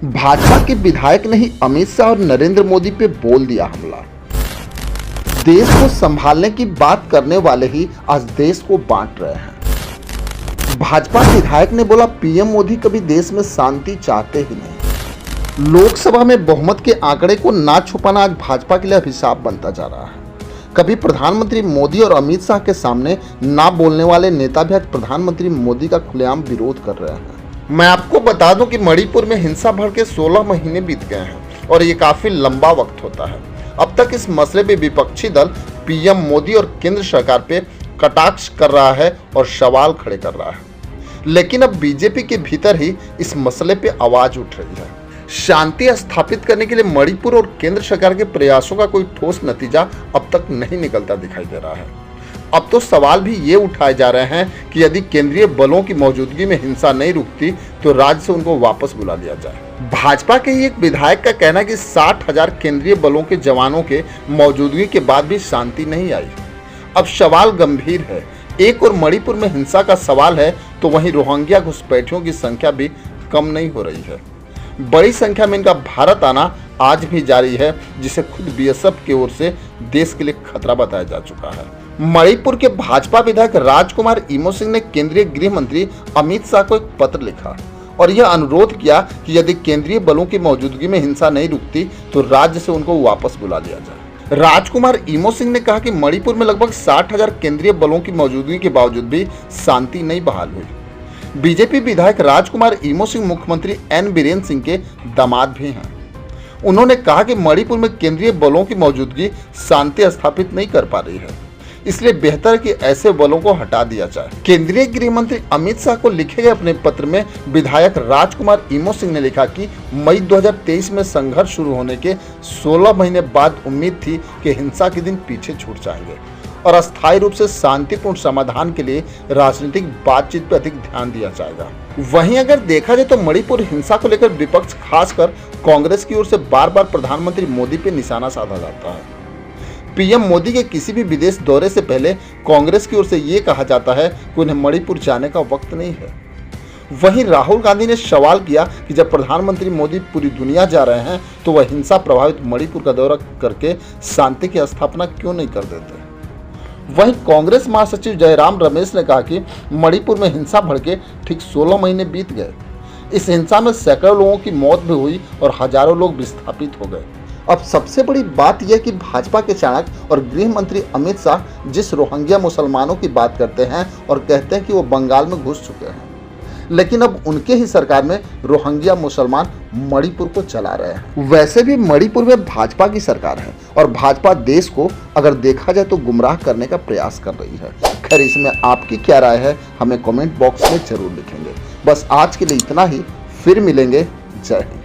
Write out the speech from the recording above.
भाजपा के विधायक ने ही अमित शाह और नरेंद्र मोदी पे बोल दिया हमला। देश को संभालने की बात करने वाले ही आज देश को बांट रहे हैं। भाजपा विधायक ने बोला पीएम मोदी कभी देश में शांति चाहते ही नहीं। लोकसभा में बहुमत के आंकड़े को ना छुपाना आज भाजपा के लिए अभिशाप बनता जा रहा है। कभी प्रधानमंत्री मोदी और अमित शाह के सामने ना बोलने वाले नेता भी आज प्रधानमंत्री मोदी का खुलेआम विरोध कर रहे हैं। मैं आपको बता दूं कि मणिपुर में हिंसा भड़ के 16 महीने बीत गए हैं और ये काफी लंबा वक्त होता है। अब तक इस मसले पे विपक्षी दल पीएम मोदी और केंद्र सरकार पे कटाक्ष कर रहा है और सवाल खड़े कर रहा है, लेकिन अब बीजेपी के भीतर ही इस मसले पे आवाज उठ रही है। शांति स्थापित करने के लिए मणिपुर और केंद्र सरकार के प्रयासों का कोई ठोस नतीजा अब तक नहीं निकलता दिखाई दे रहा है। अब तो सवाल भी ये उठाए जा रहे हैं कि यदि केंद्रीय बलों की मौजूदगी में हिंसा नहीं रुकती तो राज्य से उनको वापस बुला लिया जाए। भाजपा के ही एक विधायक का कहना है कि 60,000 केंद्रीय बलों के जवानों के मौजूदगी के बाद भी शांति नहीं आई। अब सवाल गंभीर है। एक और मणिपुर में हिंसा का सवाल है तो वहीं रोहिंग्या घुसपैठियों की संख्या भी कम नहीं हो रही है। बड़ी संख्या में इनका भारत आना आज भी जारी है, जिसे खुद बीएसएफ की ओर से देश के लिए खतरा बताया जा चुका है। मणिपुर के भाजपा विधायक राजकुमार इमो सिंह ने केंद्रीय गृह मंत्री अमित शाह को एक पत्र लिखा और यह अनुरोध किया कि यदि केंद्रीय बलों की मौजूदगी में हिंसा नहीं रुकती तो राज्य से उनको वापस बुला लिया जाए। राजकुमार इमो सिंह ने कहा कि मणिपुर में लगभग 60,000 केंद्रीय बलों की मौजूदगी के बावजूद भी शांति नहीं बहाल हुई। बीजेपी विधायक राजकुमार इमो सिंह मुख्यमंत्री एन बीरेन सिंह के दामाद भी हैं। उन्होंने कहा कि मणिपुर में केंद्रीय बलों की मौजूदगी शांति स्थापित नहीं कर पा रही है, इसलिए बेहतर कि ऐसे बलों को हटा दिया जाए। केंद्रीय गृह मंत्री अमित शाह को लिखे गए अपने पत्र में विधायक राजकुमार इमो सिंह ने लिखा कि मई 2023 में संघर्ष शुरू होने के 16 महीने बाद उम्मीद थी कि हिंसा के दिन पीछे छूट जाएंगे और अस्थायी रूप से शांतिपूर्ण समाधान के लिए राजनीतिक बातचीत पर अधिक ध्यान दिया जाएगा। वहीं अगर देखा जाए तो मणिपुर हिंसा को लेकर विपक्ष खासकर कांग्रेस की ओर से बार बार प्रधानमंत्री मोदी पे निशाना साधा जाता है। पीएम मोदी के किसी भी विदेश दौरे से पहले कांग्रेस की ओर से ये कहा जाता है कि उन्हें मणिपुर जाने का वक्त नहीं है। वहीं राहुल गांधी ने सवाल किया कि जब प्रधानमंत्री मोदी पूरी दुनिया जा रहे हैं तो वह हिंसा प्रभावित मणिपुर का दौरा करके शांति की स्थापना क्यों नहीं कर देते। वहीं कांग्रेस महासचिव जयराम रमेश ने कहा कि मणिपुर में हिंसा भड़के ठीक 16 महीने बीत गए। इस हिंसा में सैकड़ों लोगों की मौत भी हुई और हजारों लोग विस्थापित हो गए। अब सबसे बड़ी बात यह कि भाजपा के चाणक्य और गृह मंत्री अमित शाह जिस रोहिंग्या मुसलमानों की बात करते हैं और कहते हैं कि वो बंगाल में घुस चुके हैं, लेकिन अब उनके ही सरकार में रोहिंग्या मुसलमान मणिपुर को चला रहे हैं। वैसे भी मणिपुर में भाजपा की सरकार है और भाजपा देश को अगर देखा जाए तो गुमराह करने का प्रयास कर रही है। खैर, इसमें आपकी क्या राय है हमें कमेंट बॉक्स में जरूर लिखेंगे। बस आज के लिए इतना ही, फिर मिलेंगे। जय हिंद।